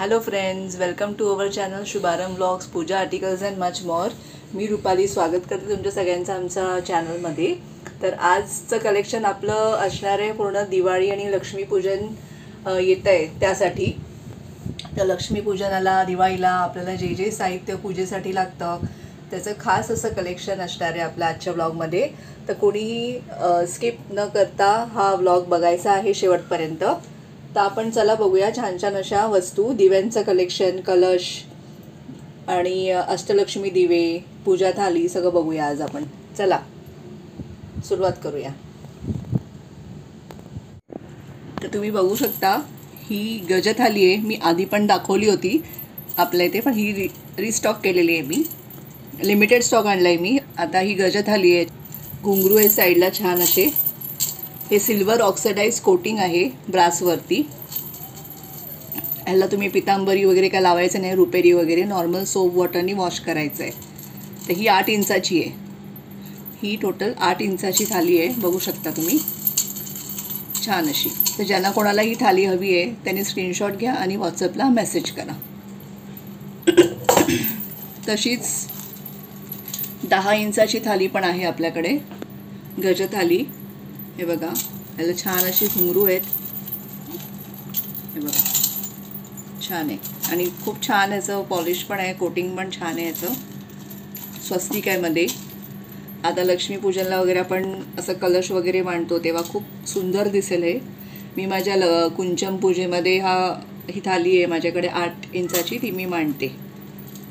Hello friends, welcome to our channel Shubharambh blogs, puja articles and much more. मी रुपाली स्वागत करते तुमच्या सगळ्यांचं आमच्या चॅनलमध्ये. तर आजचं कलेक्शन आपलं असणार आहे पूर्ण दिवाळी आणि लक्ष्मीपूजन येत आहे त्यासाठी. तर लक्ष्मीपूजनाला दिवाळीला आपल्याला जे जे साहित्य पूजेसाठी लागतं त्याचं खास असं कलेक्शन असणार आहे आपल्या आजच्या ब्लॉगमध्ये. तर कोणीही स्किप न करता हा ब्लॉग बघायचा आहे शेवटपर्यंत. तर आपण चला बघूया छान छान अशा वस्तू, दिव्यांचं कलेक्शन, कलश आणि अष्टलक्ष्मी दिवे, पूजा थाली सगळं बघूया आज आपण. चला सुरुवात करूया. तर तुम्ही बघू शकता ही गजथाली आहे. मी आधी पण दाखवली होती आपल्या इथे, पण ही रिस्टॉक केलेली आहे. मी लिमिटेड स्टॉक आणला आहे मी. आता ही गजथाली आहे. घुंगरू आहे साईडला छान असे. हे सिल्वर ऑक्सिडाइज कोटिंग आहे ब्रासवरती. ह्याला तुम्ही पितांबरी वगैरे काय लावायचं नाही, रुपेरी वगैरे, नॉर्मल सोप वॉटरनी वॉश करायचं आहे. तर ही 8 इंचाची आहे. ही टोटल 8 इंचाची थाली आहे, बघू शकता तुम्ही, छान अशी. तर ज्यांना कोणाला ही थाली हवी आहे त्यांनी स्क्रीनशॉट घ्या आणि व्हॉट्सअपला मेसेज करा. तशीच 10 इंचाची थाली पण आहे आपल्याकडे, गजथाली. हे बघा, याला छान अशी घुंगरू आहेत. हे बघा, छान आहे आणि खूप छान याचं पॉलिश पण आहे, कोटिंग पण छान आहे याचं. स्वस्तिक आहे मध्ये. आता लक्ष्मीपूजनला वगैरे आपण असं कलश वगैरे मांडतो तेव्हा खूप सुंदर दिसेल हे. मी माझ्या कुंचम पूजेमध्ये ही थाली आहे माझ्याकडे 8 इंचाची, ती मी मांडते.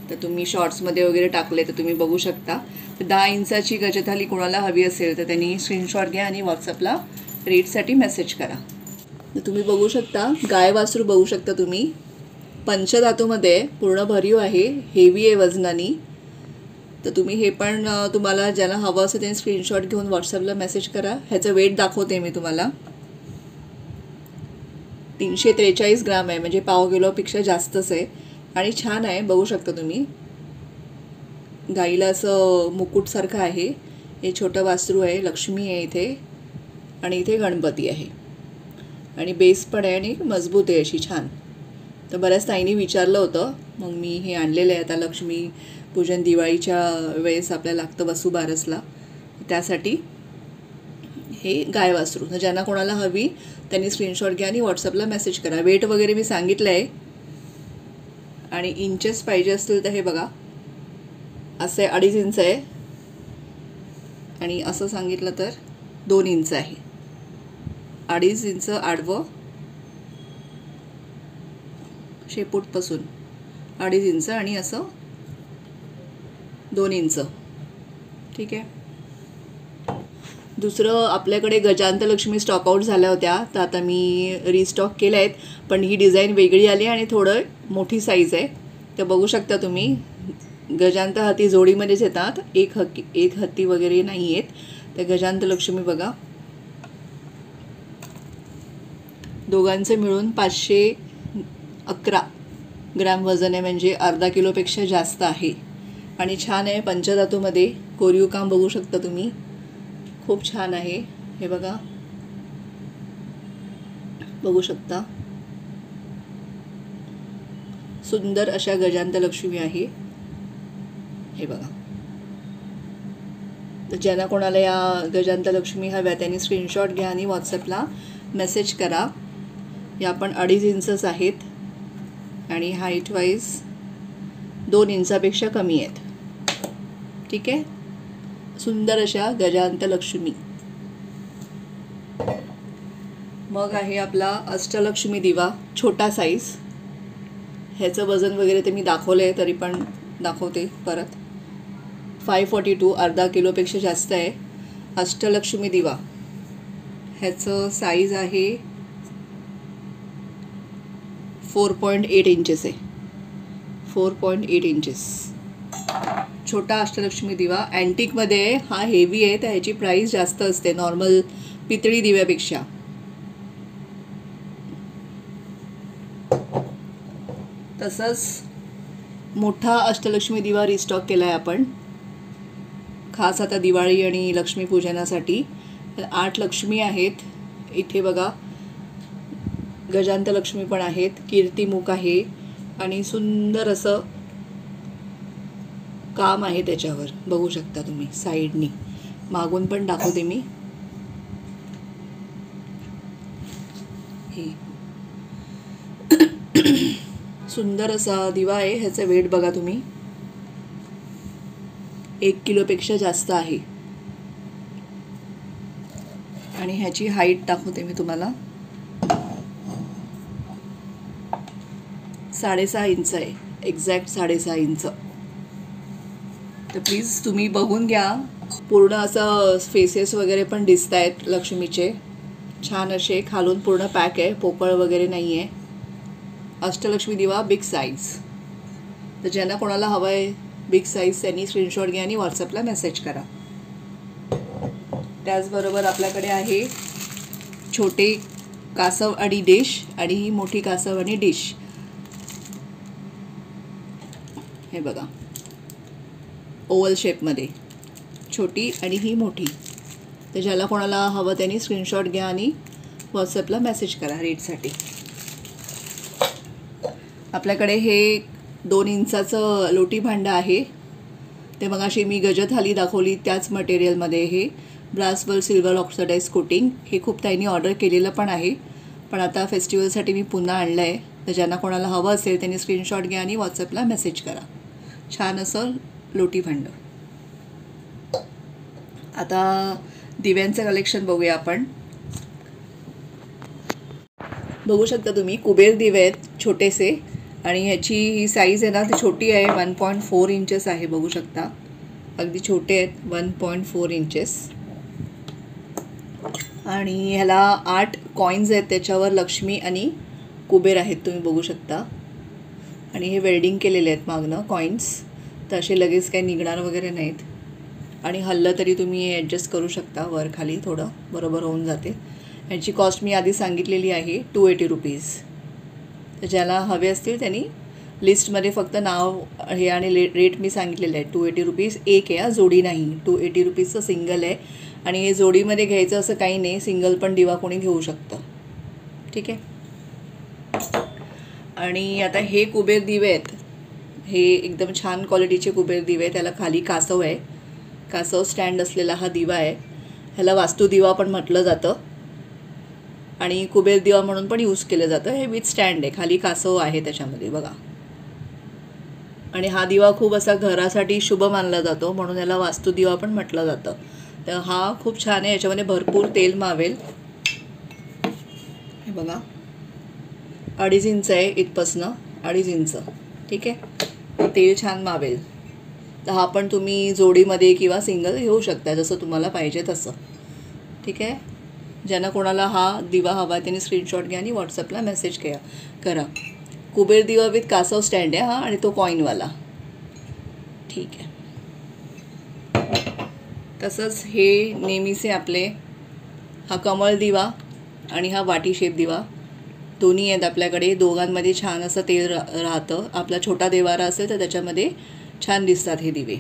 तर तुम्ही शॉर्ट्समध्ये वगैरे टाकले तर तुम्ही बघू शकता. तर 10 इंचाची गजथाली कोणाला हवी असेल तर त्यांनी स्क्रीनशॉट घ्या आणि व्हॉट्सअपला रेटसाठी मेसेज करा. तर तुम्ही बघू शकता गाय वासरू बघू शकता तुम्ही. पंचधातूमध्ये पूर्ण भरीव आहे, हेवी आहे वजनानी. तर तुम्ही हे पण तुम्हाला ज्याला हवं असेल त्यांनी स्क्रीनशॉट घेऊन व्हॉट्सअपला मेसेज करा. ह्याचं वेट दाखवते मी तुम्हाला. 343 ग्राम आहे, म्हणजे पाव किलोपेक्षा जास्तच आहे आणि छान आहे, बघू शकता तुम्ही. गाईला असं मुकुटसारखं आहे. हे छोटं वासरू आहे, लक्ष्मी आहे इथे आणि इथे गणपती आहे आणि बेस पण आहे आणि मजबूत आहे अशी छान. तर बऱ्याच ताईंनी विचारलं होतं, मग मी हे आणलेलं आहे. आता लक्ष्मी पूजन दिवाळीच्या वेळेस आपल्याला लागतं वसुबारसला, त्यासाठी हे गाय वासरू. तर ज्यांना कोणाला हवी त्यांनी स्क्रीनशॉट घ्या आणि व्हॉट्सअपला मेसेज करा. वेट वगैरे मी सांगितलं आहे आणि इंचेस पाहिजे असतील तर हे बघा, असं 2.5 इंच आहे आणि असं सांगितलं तर 2 इंच आहे. 2.5 इंच आडवं शेपूटपासून 2.5 इंच आणि असं 2 इंच. ठीक आहे. दुसरं, आपल्याकडे गजांतलक्ष्मी स्टॉकआउट झाल्या होत्या, तर आता मी रिस्टॉक केल्या आहेत. पण ही डिझाईन वेगळी आली आणि थोडं मोठी साईज आहे. तर बघू शकता तुम्ही, गजांत हाती जोडीमध्येच येतात, एक हत्ती वगैरे नाही आहेत. तर गजांतलक्ष्मी बघा, दोघांचं मिळून 511 ग्रॅम वजन आहे, म्हणजे अर्धा किलोपेक्षा जास्त आहे आणि छान आहे. पंचधातूमध्ये कोरीव काम बघू शकता तुम्ही, खूप छान आहे. हे बघा, बघू शकता, सुंदर अशा गजांतलक्ष्मी आहे. हे बघा. तर ज्यांना कोणाला या गजांतलक्ष्मी हव्या त्यांनी स्क्रीनशॉट घ्या आणि व्हॉट्सअपला मेसेज करा. या पण 2.5 इंचच आहेत आणि हाईट वाईज 2 इंचापेक्षा कमी आहेत. ठीक आहे. सुंदर अशा गजांतलक्ष्मी. मग आहे आपला अष्टलक्ष्मी दिवा, छोटा साईज. ह्याचं वजन वगैरे ते मी दाखवलं आहे, तरी पण दाखवते परत. 542, अर्धा किलोपेक्षा जास्त आहे. अष्टलक्ष्मी दिवा, ह्याचं साईज आहे 4.8 इंचेस आहे. 4.8 इंचेस. छोटा अष्टलक्ष्मी दिवा अँटिकमध्ये आहे. हा हेवी आहे, तर ह्याची प्राईस जास्त असते नॉर्मल पितळी दिव्यापेक्षा. तसंच मोठा अष्टलक्ष्मी दिवा रिस्टॉक केला आहे आपण, खास आता दिवाळी आणि लक्ष्मीपूजनासाठी. 8 लक्ष्मी आहेत इथे बघा. गजांतलक्ष्मी पण आहेत, कीर्तिमुख आहे, आणि सुंदर असं काम आहे त्याच्यावर, बघू शकता तुम्ही. साईडनी मागून पण दाखवते मी. हे सुंदर असा दिवा आहे. ह्याचं वेट बघा तुम्ही, 1 किलोपेक्षा जास्त आहे. आणि ह्याची हाईट दाखवते मी तुम्हाला, 6.5 इंच आहे. Exact 6.5 inch. तर प्लीज तुम्ही बघून घ्या. पूर्ण असं फेसेस वगैरे पण दिसत आहेत लक्ष्मीचे, छान असे. खालून पूर्ण पॅक आहे, पोकळ वगैरे नाही आहे. अष्टलक्ष्मी दिवा बिग साईज. तर ज्यांना कोणाला हवं आहे बिग साईज त्यांनी स्क्रीनशॉट घ्या आणि व्हॉट्सअपला मेसेज करा. त्याचबरोबर आपल्याकडे आहे छोटे कासव आणि डिश, आणि ही मोठी कासव आणि डिश. हे बघा, ओव्हल शेपमध्ये, छोटी आणि ही मोठी. तर ज्याला कोणाला हवं त्यांनी स्क्रीनशॉट घ्या आणि व्हॉट्सअपला मेसेज करा रेटसाठी. आपल्याकडे हे 2 इंचाचं लोटी भांडं आहे. ते मगाशी मी गजथाली दाखवली त्याच मटेरियलमध्ये. हे ब्रासवर सिल्वर ऑक्सिडाइज कोटिंग. हे खूप ताईंनी ऑर्डर केलेलं पण आहे, पण आता फेस्टिवलसाठी मी पुन्हा आणलं आहे. तर ज्यांना कोणाला हवं असेल त्यांनी स्क्रीनशॉट घ्या आणि व्हॉट्सअपला मेसेज करा. छान असं लोटी भांडं. आता दिव्यांचं कलेक्शन बघूया आपण. बघू शकता तुम्ही, कुबेर दिवे आहेत छोटेसे, आणि ह्याची ही साईज आहे ना ती छोटी आहे. 1.4 इंचेस आहे. बघू शकता, अगदी छोटे आहेत, 1.4 इंचेस. आणि ह्याला 8 कॉईन्स आहेत. त्याच्यावर लक्ष्मी आणि कुबेर आहेत, तुम्ही बघू शकता. आणि हे वेल्डिंग केलेले आहेत मागनं कॉईन्स, तर असे लगेच काही निघणार वगैरे नाहीत. आणि हल्लं तरी तुम्ही ॲडजस्ट करू शकता, वर खाली थोडं बरोबर होऊन जाते. ह्याची कॉस्ट मी आधी सांगितलेली आहे, 280 रुपीज. तर ज्याला हवे असतील त्यांनी लिस्टमध्ये फक्त नाव हे आणि रेट मी सांगितलेलं आहे. 280 रुपीज एक आहे, जोडी नाही. 280 रुपीजचं सिंगल आहे. आणि हे जोडीमध्ये घ्यायचं असं काही नाही, सिंगल पण दिवा कोणी घेऊ शकतं. ठीक आहे. आणि आता हे कुबेर दिवे आहेत, हे एकदम छान क्वालिटीचे कुबेर दिवे. त्याला खाली कासव आहे, कासव स्टँड असलेला हा दिवा आहे. ह्याला वास्तू दिवा पण म्हटलं जातं आणि कुबेर दिवा म्हणून पण यूज केलं जातं. हे विथ स्टँड आहे, खाली कासव आहे त्याच्यामध्ये बघा. आणि हा दिवा खूप असा घरासाठी शुभ मानला जातो, म्हणून याला वास्तू दिवा पण म्हटलं जातं. तर हा खूप छान आहे, याच्यामध्ये भरपूर तेल मावेल. हे बघा, 2.5 इंच आहे इथपासनं, 2.5 इंच. ठीक आहे, तेल छान मावेल. तर हा पण तुम्ही जोडीमध्ये किंवा सिंगल घेऊ शकता, जसं तुम्हाला पाहिजे तसं. ठीक आहे. ज्यांना कोणाला हा दिवा हवा त्यांनी स्क्रीनशॉट घ्या आणि व्हॉट्सअपला मेसेज करा. कुबेर दिवा विथ कासव स्टँड आहे हा, आणि तो कॉईनवाला. ठीक आहे. तसंच हे नेहमीचे आपले हा कमळ दिवा आणि हा वाटी शेप दिवा दोन्ही आहेत आपल्याकडे. दोघांमध्ये छान असं तेल राहतं. आपला छोटा देवारा असेल तर त्याच्यामध्ये छान दिसतात हे दिवे.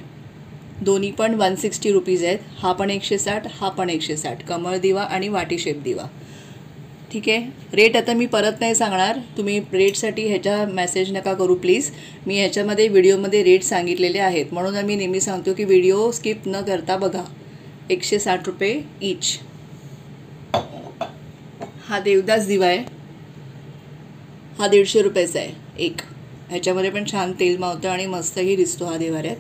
दोन्ही पण 160 रुपीज आहेत. हा पण 160, हा पण 160. कमळ दिवा आणि वाटी शेप दिवा. ठीक आहे. रेट आता मी परत नाही सांगणार, तुम्ही रेटसाठी ह्याच्या मेसेज नका करू प्लीज. मी ह्याच्यामध्ये व्हिडिओमध्ये रेट सांगितलेले आहेत, म्हणून आम्ही नेहमी सांगतो की व्हिडिओ स्किप न करता बघा. 160 रुपये ईच. हा देवदास दिवा आहे, हा 150 रुपयाचा आहे एक. ह्याच्यामध्ये पण छान तेल मावतं आणि मस्तही दिसतो हा देवाऱ्यात.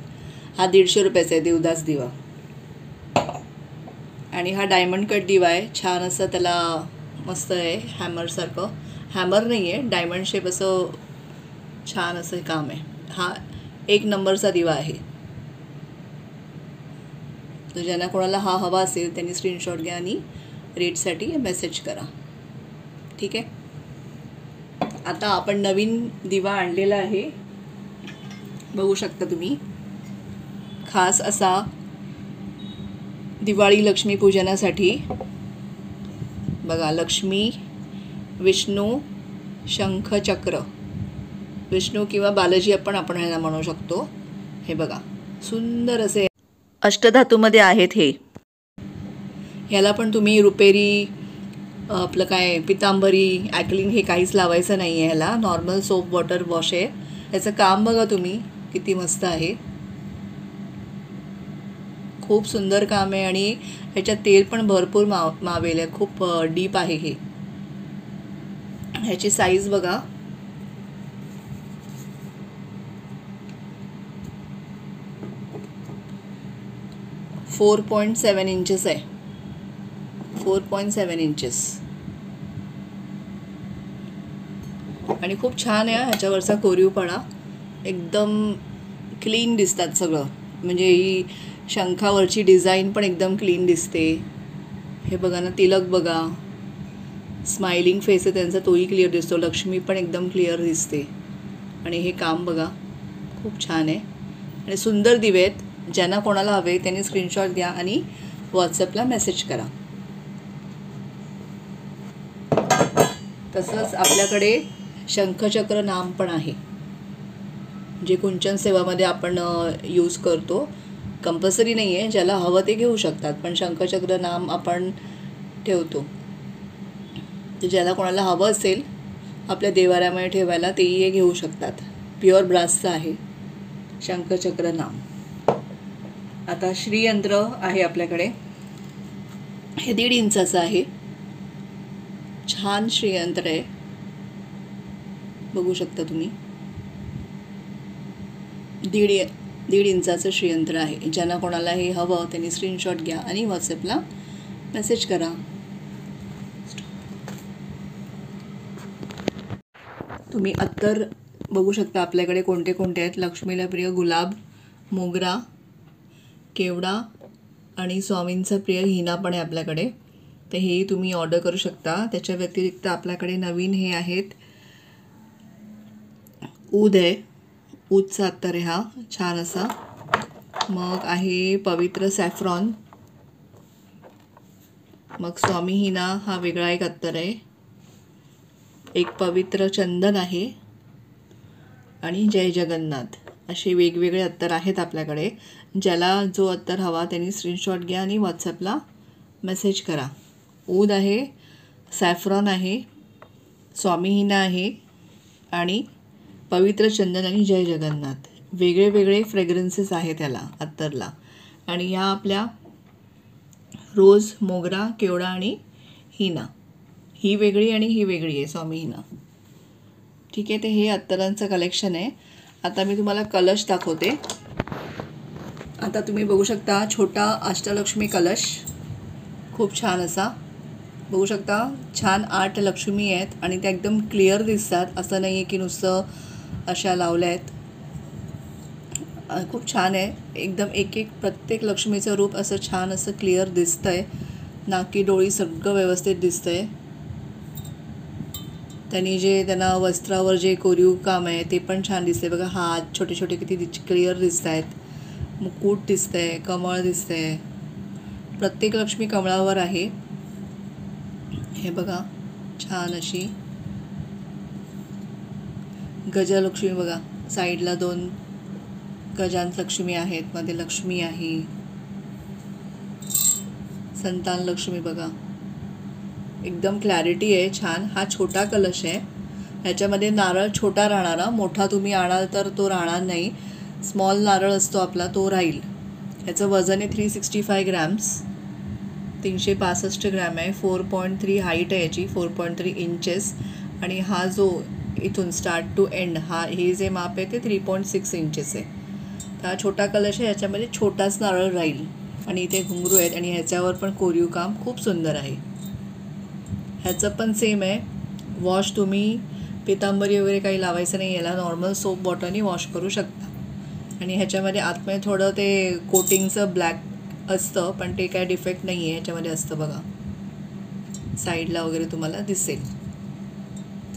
हा 150 रुपयाचा आहे देवदास दिवा. आणि हा डायमंड कट दिवा आहे, छान असं त्याला मस्त आहे, हॅमरसारखं. हॅमर नाही आहे, डायमंड शेप असं छान असं काम आहे. हा 1 नंबरचा दिवा आहे. तर ज्यांना कोणाला हा हवा असेल त्यांनी स्क्रीनशॉट घ्या आणि रेटसाठी मेसेज करा. ठीक आहे. आता आपण नवीन दिवा आणलेला आहे, बघू शकता तुम्ही. खास असा दिवाळी लक्ष्मी पूजनासाठी बघा. लक्ष्मी, विष्णू, शंख चक्र, विष्णू किंवा बालाजी आपण ह्याला म्हणू शकतो. हे बघा, सुंदर असे अष्टधातूमध्ये आहेत हे. ह्याला पण तुम्ही रुपेरी, आपलं काय पितांबरी, ॲक्लिन हे काहीच लावायचं नाही आहे. ह्याला नॉर्मल सोप वॉटर वॉश आहे याचं काम बघा तुम्ही किती मस्त आहे, खूप सुंदर काम आहे आणि ह्याच्यात तेल पण भरपूर मावेल आहे, खूप डीप आहे हे. ह्याची साईज बघा, फोर 4.7 इंचेस आहे, 4.7 इंचेस. आणि खूप छान आहे ह्याच्यावरचा कोरीवपणा, एकदम क्लीन दिसतात सगळं. म्हणजे ही शंखावरची डिझाईन पण एकदम क्लीन दिसते. हे बघा ना, तिलक बघा, स्माइलिंग फेस आहे त्यांचा, तोही क्लिअर दिसतो. लक्ष्मी पण एकदम क्लिअर दिसते. आणि हे काम बघा, खूप छान आहे आणि सुंदर दिवे आहेत. ज्यांना कोणाला हवे त्यांनी स्क्रीनशॉट घ्या आणि व्हॉट्सअपला मेसेज करा. तसंच आपल्याकडे शंखचक्र नाम पण आहे, जे कुंचन सेवामध्ये आपण यूज करतो. कंपल्सरी नाही आहे, ज्याला हवं ते घेऊ शकतात, पण शंखचक्र नाम आपण ठेवतो. तर ज्याला कोणाला हवं असेल आपल्या देवाऱ्यामध्ये ठेवायला तेही हे घेऊ शकतात. प्युअर ब्रासचं आहे शंखचक्र नाम. आता श्रीयंत्र आहे आपल्याकडे, हे 1.5 इंचाचं आहे, छान श्रीयंत्र आहे, बघू शकता तुम्ही. 1.5 इंचाचं श्रीयंत्र आहे. ज्यांना कोणाला हे हवं त्यांनी स्क्रीनशॉट घ्या आणि व्हॉट्सअपला मेसेज करा. तुम्ही अत्तर बघू शकता आपल्याकडे कोणते कोणते आहेत. लक्ष्मीला प्रिय गुलाब, मोगरा, केवडा आणि स्वामींचा प्रिय हिना पण आहे आपल्याकडे. तर हेही तुम्ही ऑर्डर करू शकता. त्याच्या व्यतिरिक्त आपल्याकडे नवीन हे आहेत, ऊद आहे, ऊदचा अत्तर आहे हा, छान असा. मग आहे पवित्र सॅफ्रॉन, मग स्वामी हिना हा वेगळा एक अत्तर आहे, एक पवित्र चंदन आहे आणि जय जगन्नाथ, असे वेगवेगळे अत्तर आहेत आपल्याकडे. ज्याला जो अत्तर हवा त्यांनी स्क्रीनशॉट घ्या आणि व्हॉट्सअपला मेसेज करा. ऊद आहे, सॅफ्रॉन आहे, स्वामी हिना आहे आणि पवित्र चंदन आणि जय जगन्नाथ, वेगळे वेगळे फ्रेग्रन्सेस आहेत त्याला अत्तरला. आणि ह्या आपल्या रोज, मोगरा, केवडा आणि हिना, ही वेगळी आणि ही वेगळी आहे स्वामी हिना. ठीक आहे, ते हे अत्तरांचं कलेक्शन आहे. आता मी तुम्हाला कलश दाखवते. आता तुम्ही बघू शकता छोटा अष्टलक्ष्मी कलश, खूप छान असा, बघू शकता. छान 8 लक्ष्मी आहेत आणि त्या एकदम क्लिअर दिसतात, असं नाही आहे की नुसतं अशा लावल्या आहेत. खूप छान आहे एकदम, एक एक प्रत्येक लक्ष्मीचं रूप असं छान असं क्लिअर दिसतं आहे. नाकी डोळी सगळं व्यवस्थित दिसतं आहे. त्यांनी जे त्यांना वस्त्रावर जे कोरीव काम आहे ते पण छान दिसते बघा. हात छोटे छोटे किती क्लिअर दिसत आहेत, मुकुट दिसतं आहे, कमळ दिसतं आहे, प्रत्येक लक्ष्मी कमळावर आहे. हे बघा छान अशी गजलक्ष्मी बघा, साईडला 2 गजांत लक्ष्मी आहेत, मध्ये लक्ष्मी आहे, संतान लक्ष्मी बघा, एकदम क्लॅरिटी आहे छान. हा छोटा कलश आहे, ह्याच्यामध्ये नारळ छोटा राहणारा, मोठा तुम्ही आणाल तर तो राहणार नाही. स्मॉल नारळ असतो आपला तो राहील. ह्याचं वजन आहे 365 ग्रॅम्स, 365 ग्रॅम आहे. 4.3 हाईट आहे याची, 4.3 इंचेस. आणि हा जो इथून स्टार्ट टू एंड हे जे माप आहे ते 3.6 इंचेस आहे. तर हा छोटा कलश आहे, ह्याच्यामध्ये छोटाच नारळ राहील. आणि इथे घुंगरू आहेत आणि ह्याच्यावर पण कोरीव काम खूप सुंदर आहे. ह्याचं पण सेम आहे. वॉश तुम्ही पितांबरी वगैरे काही लावायचं नाही, याला नॉर्मल सोप बॉटलनी वॉश करू शकता. आणि ह्याच्यामध्ये आतमध्ये थोडं ते कोटिंगचं ब्लॅक असतं, पण ते काय डिफेक्ट नाही आहे, ह्याच्यामध्ये असतं बघा, साईडला वगैरे तुम्हाला दिसेल.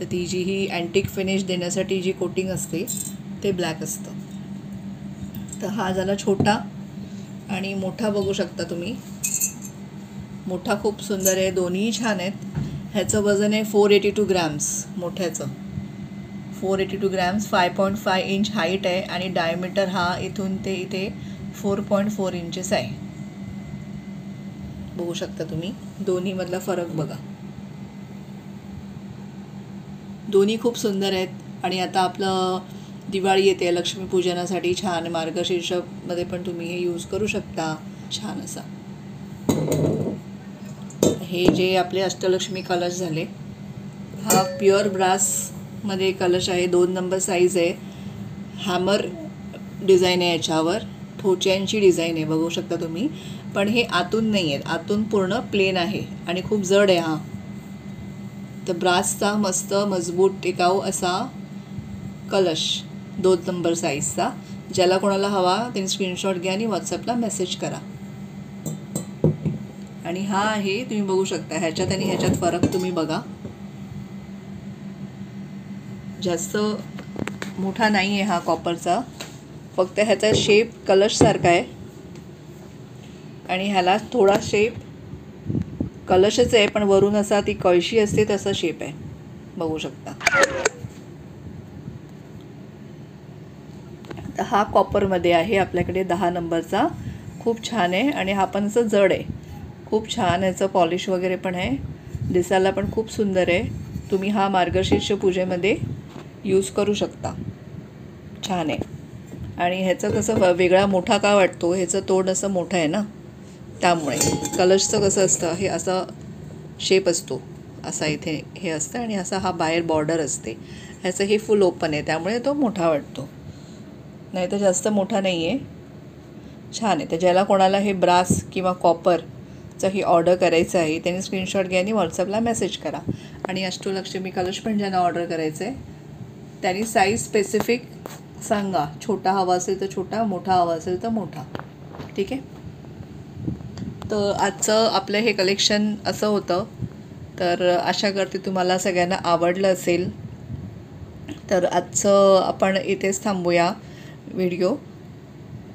तर ती जी ही अँटिक फिनिश देण्यासाठी जी कोटिंग असते ते ब्लॅक असतं. तर हा झाला छोटा. आणि मोठा बघू शकता तुम्ही, मोठा खूप सुंदर आहे, दोन्ही छान आहेत. ह्याचं वजन आहे 482 ग्रॅम्स, मोठ्याचं 482 ग्रॅम्स, 5.5 इंच हाईट आहे आणि डायमीटर हा इथून ते इथे 4.4 इंचेस आहे. बघू शकता तुम्ही, दोन्हीमधला फरक बघा, दोन्ही खूप सुंदर आहेत. आणि आता आपलं दिवाळी येते, लक्ष्मीपूजनासाठी छान मार्गशीर्षमध्ये पण तुम्ही हे यूज करू शकता. छान असा हे जे आपले अष्टलक्ष्मी कलश झाले, हा प्युअर ब्रासमध्ये कलश आहे. 2 नंबर साईज आहे. हॅमर डिझाईन आहे याच्यावर, ठोच्यांची डिझाईन आहे बघू शकता तुम्ही. पण हे आतून नाही आहेत, आतून पूर्ण प्लेन आहे आणि खूप जड आहे हा. तर ब्रासचा मस्त मजबूत टिकाऊ असा कलश 2 नंबर साईजचा. ज्याला कोणाला हवा त्यांनी स्क्रीनशॉट घ्या आणि व्हॉट्सअपला मेसेज करा. आणि हा आहे, तुम्ही बघू शकता ह्याच्यात आणि ह्याच्यात फरक तुम्ही बघा. जास्त मोठा नाही आहे हा कॉपरचा, फक्त ह्याचा शेप कलशसारखा आहे आणि ह्याला थोडा शेप कलशच आहे, पण वरून असा ती कळशी असते तसा शेप आहे, बघू शकता. तर हा कॉपरमध्ये आहे आपल्याकडे 10 नंबरचा. खूप छान आहे आणि हा पण असं जड आहे. खूप छान याचं पॉलिश वगैरे पण आहे, दिसायला पण खूप सुंदर आहे. तुम्ही हा मार्गशीर्ष पूजेमध्ये यूज करू शकता. छान आहे. आणि ह्याचं कसं वेगळा मोठा का वाटतो, ह्याचं तोंड असं मोठं आहे ना, त्यामुळे. कलशचं कसं असतं, हे असा शेप असतो, असा इथे हे असतं आणि असा हा बाहेर बॉर्डर असते. ह्याचं हे फुल ओपन आहे, त्यामुळे तो मोठा वाटतो, नाही तर जास्त मोठा नाही आहे. छान आहे. तर ज्याला कोणाला हे ब्रास किंवा कॉपरचं ही ऑर्डर करायचं आहे त्यांनी स्क्रीनशॉट घ्या आणि व्हॉट्सअपला मेसेज करा. आणि अष्टलक्ष्मी कलश पण ज्यांना ऑर्डर करायचं आहे त्यांनी साईज स्पेसिफिक सांगा. छोटा हवा असेल तर छोटा, मोठा हवा असेल तर मोठा. ठीक आहे. तर आजचं आपलं हे कलेक्शन असं होतं. तर आशा करते तुम्हाला सगळ्यांना आवडलं असेल. तर आजचं आपण इथेच थांबूया व्हिडिओ.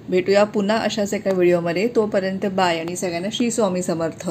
भेटूया पुन्हा अशाच एका व्हिडिओमध्ये. तोपर्यंत बाय आणि सगळ्यांना श्री स्वामी समर्थ.